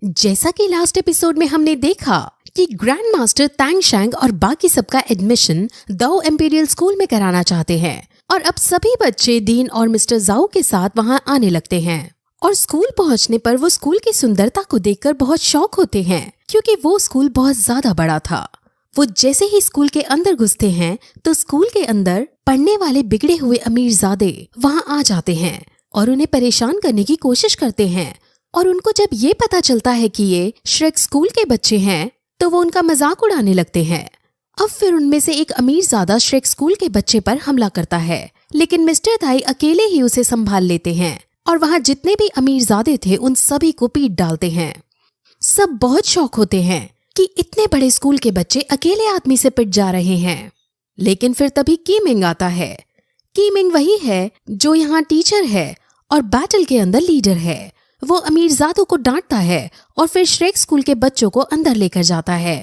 जैसा कि last episode में हमने देखा कि ग्रैंड मास्टर तैंग शैंग और बाकी सबका एडमिशन दाओ इम्पीरियल स्कूल में कराना चाहते हैं और अब सभी बच्चे डीन और मिस्टर जाओ के साथ वहां आने लगते हैं। और स्कूल पहुंचने पर वो स्कूल की सुंदरता को देखकर बहुत शॉक होते हैं क्योंकि वो स्कूल बहुत ज्यादा बड़ा था। वो जैसे ही स्कूल के अंदर घुसते हैं तो स्कूल के अंदर पढ़ने वाले बिगड़े हुए अमीरजादे वहां आ जाते हैं और उन्हें परेशान करने की कोशिश करते हैं। और उनको जब ये पता चलता है कि ये श्रेक स्कूल के बच्चे हैं तो वो उनका मजाक उड़ाने लगते हैं। अब फिर उनमें से एक अमीरजादा श्रेक स्कूल के बच्चे पर हमला करता है, लेकिन मिस्टर दाई अकेले ही उसे संभाल लेते हैं और वहाँ जितने भी अमीरजादे थे उन सभी को पीट डालते हैं। सब बहुत शौक होते हैं कि इतने बड़े स्कूल के बच्चे अकेले आदमी से पिट जा रहे हैं। लेकिन फिर तभी कीमिंग आता है। कीमिंग वही है जो यहाँ टीचर है और बैटल के अंदर लीडर है। वो अमीरजादों को डांटता है और फिर श्रेक स्कूल के बच्चों को अंदर लेकर जाता है।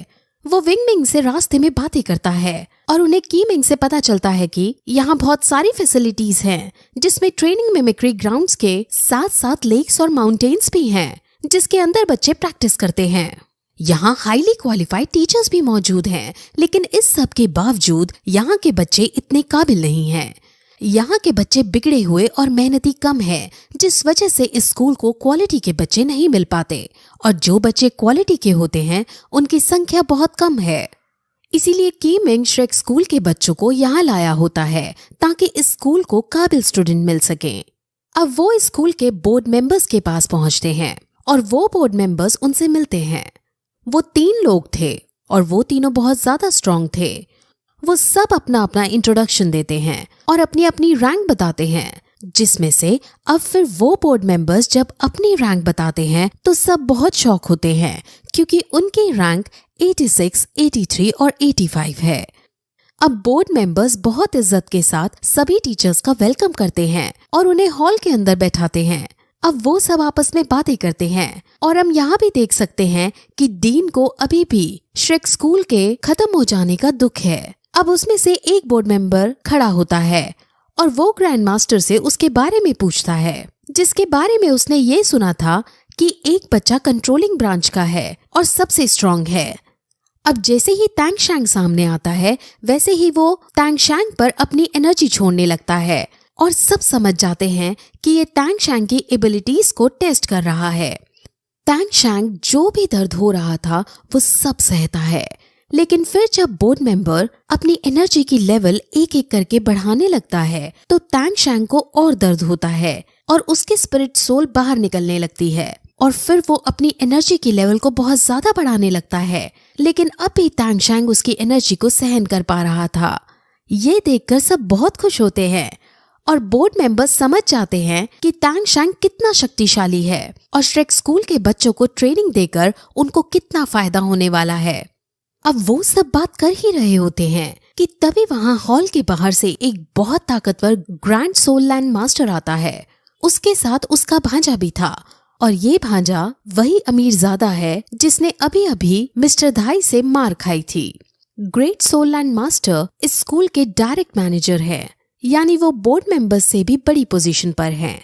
वो विंग मिंग से रास्ते में बातें करता है और उन्हें कीमिंग से पता चलता है कि यहाँ बहुत सारी फैसिलिटीज हैं, जिसमें ट्रेनिंग मिमिक्री ग्राउंड्स के साथ साथ लेक्स और माउंटेन्स भी हैं, जिसके अंदर बच्चे प्रैक्टिस करते हैं। यहाँ हाईली क्वालिफाइड टीचर्स भी मौजूद हैं, लेकिन इस सब के बावजूद यहाँ के बच्चे इतने काबिल नहीं हैं। यहाँ के बच्चे बिगड़े हुए और मेहनती कम है, जिस वजह से इस स्कूल को क्वालिटी के बच्चे नहीं मिल पाते और जो बच्चे क्वालिटी के होते हैं उनकी संख्या बहुत कम है। इसीलिए कीमिंग श्रेक स्कूल के बच्चों को यहाँ लाया होता है ताकि इस स्कूल को काबिल स्टूडेंट मिल सके। अब वो इस स्कूल के बोर्ड मेंबर्स के पास पहुंचते हैं और वो बोर्ड मेंबर्स उनसे मिलते हैं। वो 3 लोग थे और वो तीनों बहुत ज्यादा स्ट्रांग थे। वो सब अपना अपना इंट्रोडक्शन देते हैं और अपनी अपनी रैंक बताते हैं, जिसमें से अब फिर वो बोर्ड मेंबर्स जब अपनी रैंक बताते हैं तो सब बहुत शॉक होते हैं क्योंकि उनकी रैंक 86, 83 और 85 है। अब बोर्ड मेंबर्स बहुत इज्जत के साथ सभी टीचर्स का वेलकम करते हैं और उन्हें हॉल के अंदर बैठाते हैं। अब वो सब आपस में बातें करते हैं और हम यहाँ भी देख सकते हैं कि डीन को अभी भी श्रेक स्कूल के खत्म हो जाने का दुख है। अब उसमें से एक बोर्ड मेंबर खड़ा होता है और वो ग्रैंड मास्टर से उसके बारे में पूछता है, जिसके बारे में उसने ये सुना था कि एक बच्चा कंट्रोलिंग ब्रांच का है और सबसे स्ट्रांग है। अब जैसे ही तैंग शैंग सामने आता है वैसे ही वो तैंग शैंग पर अपनी एनर्जी छोड़ने लगता है और सब समझ जाते हैं कि ये तैंग शैंग की एबिलिटीज को टेस्ट कर रहा है। तैंग शैंग जो भी दर्द हो रहा था वो सब सहता है, लेकिन फिर जब बोर्ड मेंबर अपनी एनर्जी की लेवल एक एक करके बढ़ाने लगता है तो तैंग शैंग को और दर्द होता है और उसकी स्पिरिट सोल बाहर निकलने लगती है और फिर वो अपनी एनर्जी की लेवल को बहुत ज्यादा बढ़ाने लगता है। लेकिन अब भी तैंग शैंग उसकी एनर्जी को सहन कर पा रहा था। ये देखकर सब बहुत खुश होते हैं और बोर्ड मेंबर्स समझ जाते हैं कि तैंग शैंग कितना शक्तिशाली है और श्रेक स्कूल के बच्चों को ट्रेनिंग देकर उनको कितना फायदा होने वाला है। अब वो सब बात कर ही रहे होते हैं कि तभी वहाँ हॉल के बाहर से एक बहुत ताकतवर ग्रैंड सोल लैंड मास्टर आता है। उसके साथ उसका भांजा भी था और ये भांजा वही अमीरजादा है जिसने अभी अभी मिस्टर दाई से मार खाई थी। ग्रेट सोल लैंड मास्टर इस स्कूल के डायरेक्ट मैनेजर है, यानी वो बोर्ड मेंबर्स से भी बड़ी पोजीशन पर हैं।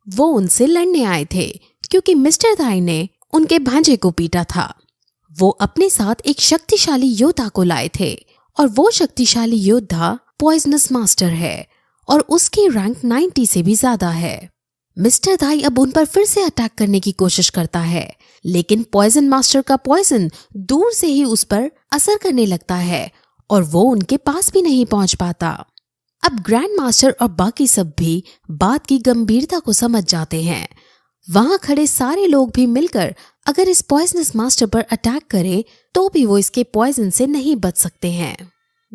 वो उनसे लड़ने आए थे क्योंकि मिस्टर दाई ने उनके भांजे को पीटा था। वो अपने साथ एक शक्तिशाली योद्धा को लाए थे और वो शक्तिशाली योद्धा पॉइजनस मास्टर है और उसकी रैंक 90 से भी ज्यादा है। मिस्टर दाई अब उन पर फिर से अटैक करने की कोशिश करता है, लेकिन पॉइजन मास्टर का पॉइजन दूर से ही उस पर असर करने लगता है और वो उनके पास भी नहीं पहुंच पाता। अब ग्रैंड मास्टर और बाकी सब भी बात की गंभीरता को समझ जाते हैं। वहां खड़े सारे लोग भी मिलकर अगर इस पॉइजनस मास्टर पर अटैक करें तो भी वो इसके पॉइजन से नहीं बच सकते हैं।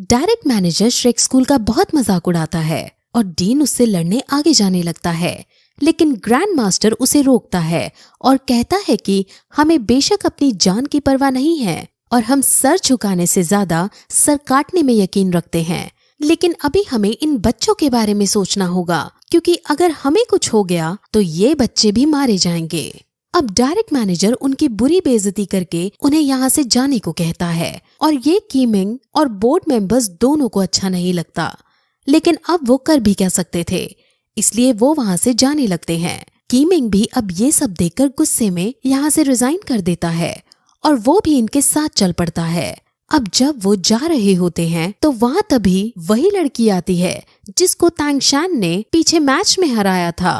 डायरेक्ट मैनेजर श्रेक स्कूल का बहुत मजाक उड़ाता है और डीन उससे लड़ने आगे जाने लगता है, लेकिन ग्रैंड मास्टर उसे रोकता है और कहता है कि हमें बेशक अपनी जान की परवाह नहीं है और हम सर झुकाने से ज्यादा सर काटने में यकीन रखते हैं, लेकिन अभी हमें इन बच्चों के बारे में सोचना होगा क्योंकि अगर हमें कुछ हो गया तो ये बच्चे भी मारे जाएंगे। अब डायरेक्ट मैनेजर उनकी बुरी बेइज्जती करके उन्हें यहाँ से जाने को कहता है और ये कीमिंग और बोर्ड मेंबर्स दोनों को अच्छा नहीं लगता, लेकिन अब वो कर भी क्या सकते थे, इसलिए वो वहाँ से जाने लगते हैं। कीमिंग भी अब ये सब देखकर गुस्से में यहाँ से रिजाइन कर देता है और वो भी इनके साथ चल पड़ता है। अब जब वो जा रहे होते हैं तो वहाँ तभी वही लड़की आती है जिसको तांगशान ने पीछे मैच में हराया था।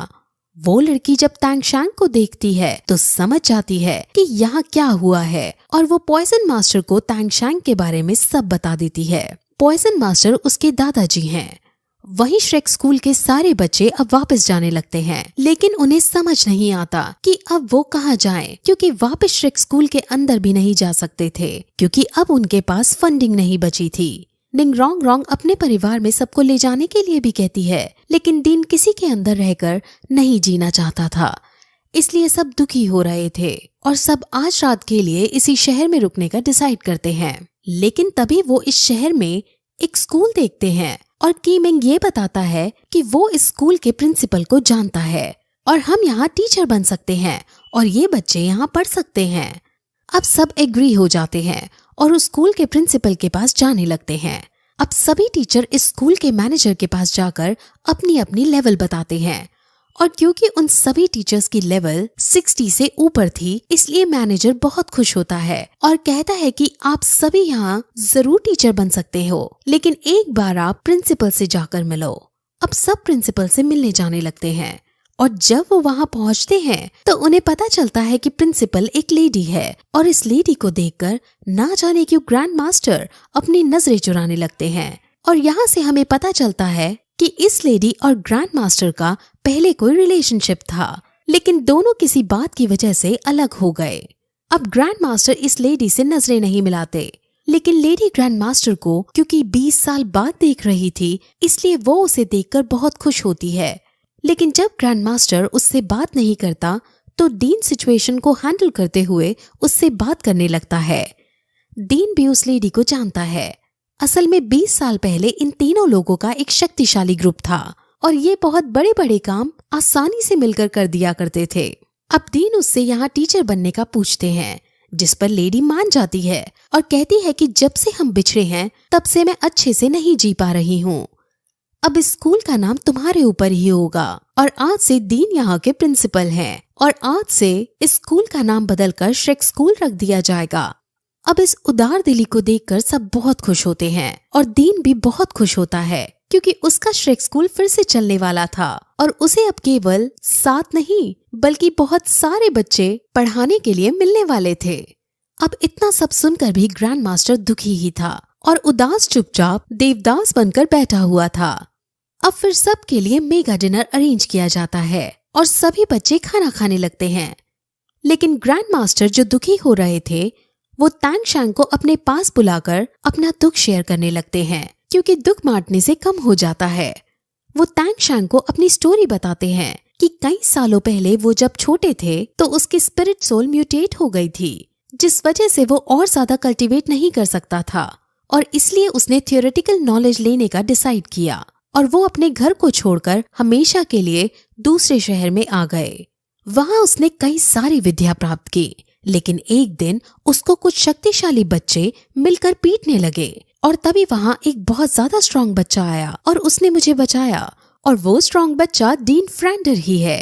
वो लड़की जब तांगशान को देखती है तो समझ जाती है कि यहाँ क्या हुआ है और वो पॉइजन मास्टर को तांगशान के बारे में सब बता देती है। पॉइजन मास्टर उसके दादाजी हैं। वहीं श्रेक स्कूल के सारे बच्चे अब वापस जाने लगते हैं, लेकिन उन्हें समझ नहीं आता कि अब वो कहाँ जाएं, क्योंकि वापस श्रेक स्कूल के अंदर भी नहीं जा सकते थे क्योंकि अब उनके पास फंडिंग नहीं बची थी। डिंग रोंग रोंग अपने परिवार में सबको ले जाने के लिए भी कहती है, लेकिन डीन किसी के अंदर रहकर नहीं जीना चाहता था, इसलिए सब दुखी हो रहे थे और सब आज रात के लिए इसी शहर में रुकने का डिसाइड करते हैं। लेकिन तभी वो इस शहर में एक स्कूल देखते हैं और कीमिंग ये बताता है कि वो इस स्कूल के प्रिंसिपल को जानता है और हम यहाँ टीचर बन सकते हैं और ये बच्चे यहाँ पढ़ सकते हैं। अब सब एग्री हो जाते हैं और उस स्कूल के प्रिंसिपल के पास जाने लगते हैं। अब सभी टीचर इस स्कूल के मैनेजर के पास जाकर अपनी अपनी लेवल बताते हैं और क्योंकि उन सभी टीचर्स की लेवल 60 से ऊपर थी, इसलिए मैनेजर बहुत खुश होता है और कहता है कि आप सभी यहाँ जरूर टीचर बन सकते हो, लेकिन एक बार आप प्रिंसिपल से जाकर मिलो। अब सब प्रिंसिपल से मिलने जाने लगते हैं और जब वो वहाँ पहुँचते हैं तो उन्हें पता चलता है कि प्रिंसिपल एक लेडी है और इस लेडी को देखकर ना जाने क्यों ग्रैंड मास्टर अपनी नजरें चुराने लगते हैं। और यहाँ से हमें पता चलता है कि इस लेडी और ग्रैंड मास्टर का पहले कोई रिलेशनशिप था, लेकिन दोनों किसी बात की वजह से अलग हो गए। अब ग्रैंड मास्टर इस लेडी से नजरें नहीं मिलाते, लेकिन लेडी ग्रैंड मास्टर को क्योंकि 20 साल बाद देख रही थी, इसलिए वो उसे देखकर बहुत खुश होती है। लेकिन जब ग्रैंड मास्टर उससे बात नहीं करता तो डीन सिचुएशन को हैंडल करते हुए उससे बात करने लगता है। डीन भी उस लेडी को जानता है। असल में 20 साल पहले इन तीनों लोगों का एक शक्तिशाली ग्रुप था और ये बहुत बड़े बड़े काम आसानी से मिलकर कर दिया करते थे। अब डीन उससे यहाँ टीचर बनने का पूछते हैं, जिस पर लेडी मान जाती है और कहती है कि जब से हम बिछड़े हैं तब से मैं अच्छे से नहीं जी पा रही हूँ। अब इस स्कूल का नाम तुम्हारे ऊपर ही होगा और आज से डीन यहाँ के प्रिंसिपल हैं और आज से इस स्कूल का नाम बदलकर श्रेक स्कूल रख दिया जाएगा। अब इस उदार दिली को देखकर सब बहुत खुश होते हैं और डीन भी बहुत खुश होता है क्योंकि उसका श्रेक स्कूल फिर से चलने वाला था और उसे अब केवल 7 नहीं बल्कि बहुत सारे बच्चे पढ़ाने के लिए मिलने वाले थे। अब इतना सब सुनकर भी ग्रैंड मास्टर दुखी ही था और उदास चुपचाप देवदास बनकर बैठा हुआ था। अब फिर सबके लिए मेगा डिनर अरेंज किया जाता है और सभी बच्चे खाना खाने लगते हैं, लेकिन ग्रैंड मास्टर जो दुखी हो रहे थे वो तांगशांग को अपने पास बुलाकर अपना दुख शेयर करने लगते हैं, क्योंकि दुख बांटने से कम हो जाता है। वो तांगशांग को अपनी स्टोरी बताते हैं कि कई सालों पहले वो जब छोटे थे तो उसकी स्पिरिट सोल म्यूटेट हो गई थी, जिस वजह से वो और ज्यादा कल्टीवेट नहीं कर सकता था और इसलिए उसने थियोरेटिकल नॉलेज लेने का डिसाइड किया और वो अपने घर को छोड़कर हमेशा के लिए दूसरे शहर में आ गए। वहाँ उसने कई सारी विद्या प्राप्त की, लेकिन एक दिन उसको कुछ शक्तिशाली बच्चे मिलकर पीटने लगे और तभी वहाँ एक बहुत ज्यादा स्ट्रॉन्ग बच्चा आया और उसने मुझे बचाया और वो स्ट्रॉन्ग बच्चा डीन फ्रेंडर ही है।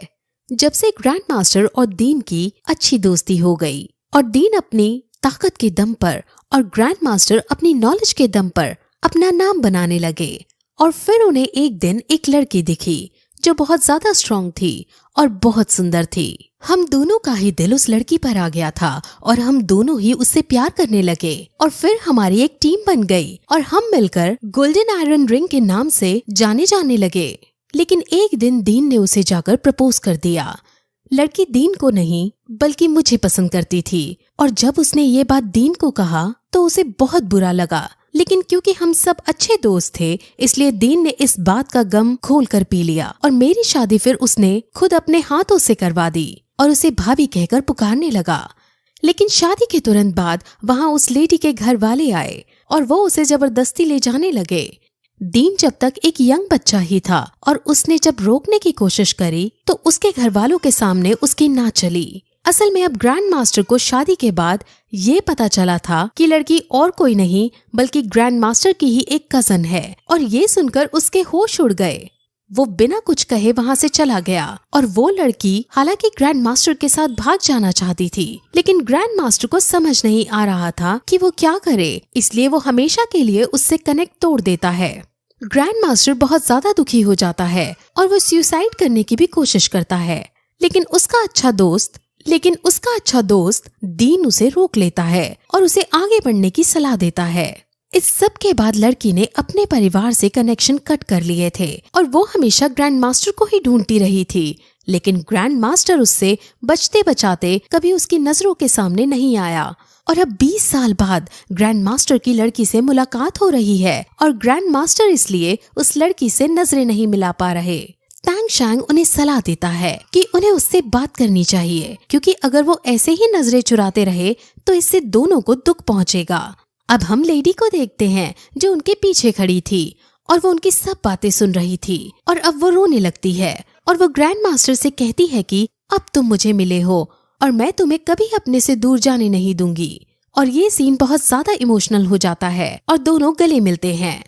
जब से ग्रैंड मास्टर और डीन की अच्छी दोस्ती हो गई और डीन अपनी ताकत के दम पर और ग्रैंड मास्टर अपनी नॉलेज के दम पर अपना नाम बनाने लगे। और फिर उन्हें एक दिन एक लड़की दिखी जो बहुत ज्यादा स्ट्रॉन्ग थी और बहुत सुंदर थी। हम दोनों का ही दिल उस लड़की पर आ गया था और हम दोनों ही उससे प्यार करने लगे और फिर हमारी एक टीम बन गई और हम मिलकर गोल्डन आयरन रिंग के नाम से जाने लगे। लेकिन एक दिन डीन ने उसे जाकर प्रपोज कर दिया। लड़की डीन को नहीं बल्कि मुझे पसंद करती थी और जब उसने ये बात डीन को कहा तो उसे बहुत बुरा लगा, लेकिन क्योंकि हम सब अच्छे दोस्त थे इसलिए डीन ने इस बात का गम खोल कर पी लिया और मेरी शादी फिर उसने खुद अपने हाथों से करवा दी और उसे भाभी कहकर पुकारने लगा। लेकिन शादी के तुरंत बाद वहाँ उस लेडी के घर वाले आए और वो उसे जबरदस्ती ले जाने लगे। डीन जब तक एक यंग बच्चा ही था और उसने जब रोकने की कोशिश करी तो उसके घर वालों के सामने उसकी ना चली। असल में अब ग्रैंड मास्टर को शादी के बाद ये पता चला था कि लड़की और कोई नहीं बल्कि ग्रैंड मास्टर की ही एक कजन है और ये सुनकर उसके होश उड़ गए। वो बिना कुछ कहे वहाँ से चला गया और वो लड़की हालांकि ग्रैंड मास्टर के साथ भाग जाना चाहती थी, लेकिन ग्रैंड मास्टर को समझ नहीं आ रहा था कि वो क्या करे, इसलिए वो हमेशा के लिए उससे कनेक्ट तोड़ देता है। ग्रैंड मास्टर बहुत ज्यादा दुखी हो जाता है और वो सुसाइड करने की भी कोशिश करता है, लेकिन उसका अच्छा दोस्त डीन उसे रोक लेता है और उसे आगे बढ़ने की सलाह देता है। इस सब के बाद लड़की ने अपने परिवार से कनेक्शन कट कर लिए थे और वो हमेशा ग्रैंड मास्टर को ही ढूंढती रही थी, लेकिन ग्रैंड मास्टर उससे बचते बचाते कभी उसकी नजरों के सामने नहीं आया। और अब 20 साल बाद ग्रैंड मास्टर की लड़की से मुलाकात हो रही है और ग्रैंड मास्टर इसलिए उस लड़की से नजरें नहीं मिला पा रहे। तैंग शैंग उन्हें सलाह देता है कि उन्हें उससे बात करनी चाहिए, क्योंकि अगर वो ऐसे ही नजरें चुराते रहे तो इससे दोनों को दुख पहुंचेगा। अब हम लेडी को देखते हैं जो उनके पीछे खड़ी थी और वो उनकी सब बातें सुन रही थी और अब वो रोने लगती है और वो ग्रैंड मास्टर से कहती है कि अब तुम मुझे मिले हो और मैं तुम्हें कभी अपने से दूर जाने नहीं दूंगी। और ये सीन बहुत ज्यादा इमोशनल हो जाता है और दोनों गले मिलते हैं।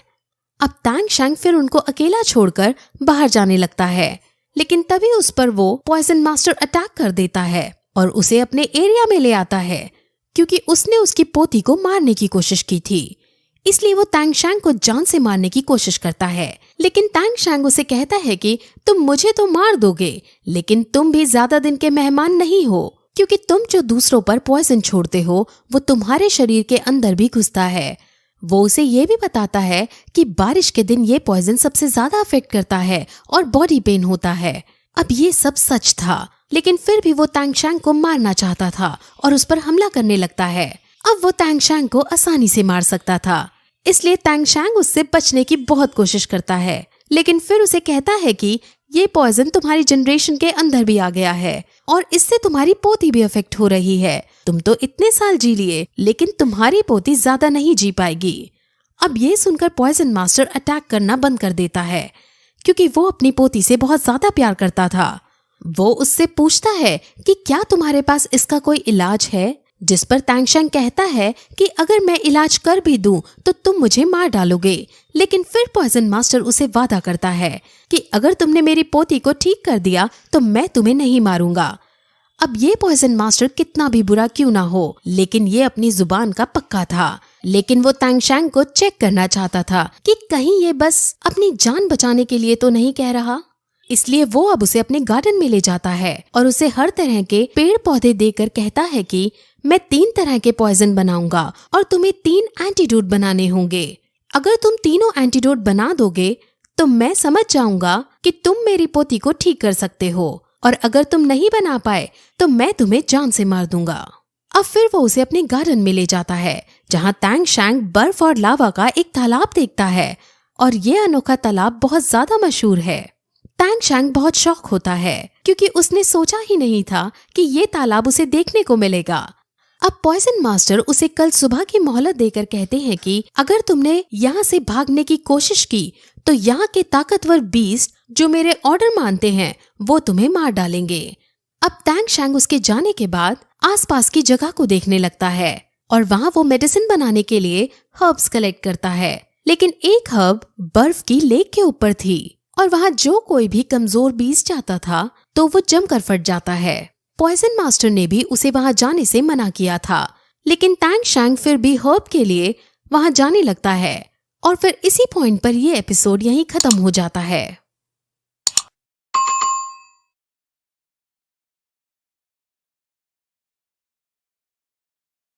अब तैंग शैंग फिर उनको अकेला छोड़कर बाहर जाने लगता है, लेकिन तभी उस पर वो पॉइजन मास्टर अटैक कर देता है और उसे अपने एरिया में ले आता है, क्योंकि उसने उसकी पोती को मारने की कोशिश की थी। इसलिए वो तैंग शैंग को जान से मारने की कोशिश करता है, लेकिन तैंग शैंग उसे कहता है कि तुम मुझे तो मार दोगे, लेकिन तुम भी ज्यादा दिन के मेहमान नहीं हो, क्योंकि तुम जो दूसरों पर पॉइजन छोड़ते हो वो तुम्हारे शरीर के अंदर भी घुसता है। वो उसे ये भी बताता है कि बारिश के दिन ये पॉइजन सबसे ज्यादा अफेक्ट करता है और बॉडी पेन होता है। अब ये सब सच था, लेकिन फिर भी वो तैंग शैंग को मारना चाहता था और उस पर हमला करने लगता है। अब वो तैंग शैंग को आसानी से मार सकता था, इसलिए तैंग शैंग उससे बचने की बहुत कोशिश करता है, लेकिन फिर उसे कहता है कि ये पॉइजन तुम्हारी जनरेशन के अंदर भी आ गया है और इससे तुम्हारी पोती भी अफेक्ट हो रही है। तुम तो इतने साल जी लिए, लेकिन तुम्हारी पोती ज्यादा नहीं जी पाएगी। अब ये सुनकर पॉइजन मास्टर अटैक करना बंद कर देता है, क्योंकि वो अपनी पोती से बहुत ज्यादा प्यार करता था। वो उससे पूछता है कि क्या तुम्हारे पास इसका कोई इलाज है, जिस पर तैंग शैंग कहता है कि अगर मैं इलाज कर भी दूं तो तुम मुझे मार डालोगे। लेकिन फिर पॉइजन मास्टर उसे वादा करता है कि अगर तुमने मेरी पोती को ठीक कर दिया तो मैं तुम्हें नहीं मारूंगा। अब ये पॉइजन मास्टर कितना भी बुरा क्यों ना हो, लेकिन ये अपनी जुबान का पक्का था। लेकिन वो तैंग शैंग को चेक करना चाहता था कि कहीं ये बस अपनी जान बचाने के लिए तो नहीं कह रहा। इसलिए वो अब उसे अपने गार्डन में ले जाता है और उसे हर तरह के पेड़ पौधे देकर कहता है कि मैं 3 तरह के पॉइजन बनाऊंगा और तुम्हें 3 एंटीडोट बनाने होंगे। अगर तुम तीनों एंटीडोट बना दोगे तो मैं समझ जाऊंगा कि तुम मेरी पोती को ठीक कर सकते हो, और अगर तुम नहीं बना पाए तो मैं तुम्हें जान से मार दूंगा। अब फिर वो उसे अपने गार्डन में ले जाता है, जहाँ तैंग शैंग बर्फ और लावा का एक तालाब देखता है और ये अनोखा तालाब बहुत ज्यादा मशहूर है। तैंग शैंग बहुत शौक होता है, क्योंकि उसने सोचा ही नहीं था कि ये तालाब उसे देखने को मिलेगा। अब पॉइजन मास्टर उसे कल सुबह की मोहलत देकर कहते हैं कि अगर तुमने यहाँ से भागने की कोशिश की तो यहाँ के ताकतवर बीस्ट जो मेरे ऑर्डर मानते हैं वो तुम्हें मार डालेंगे। अब तैंग शैंग उसके जाने के बाद आसपास की जगह को देखने लगता है और वहाँ वो मेडिसिन बनाने के लिए हर्ब्स कलेक्ट करता है, लेकिन एक हर्ब बर्फ की लेक के ऊपर थी और वहाँ जो कोई भी कमजोर बीस्ट जाता था तो वो जमकर फट जाता है। पॉइजन मास्टर ने भी उसे वहाँ जाने से मना किया था, लेकिन तैंग शैंग फिर भी हर्ब के लिए वहाँ जाने लगता है और फिर इसी पॉइंट पर ये एपिसोड यहीं खत्म हो जाता है।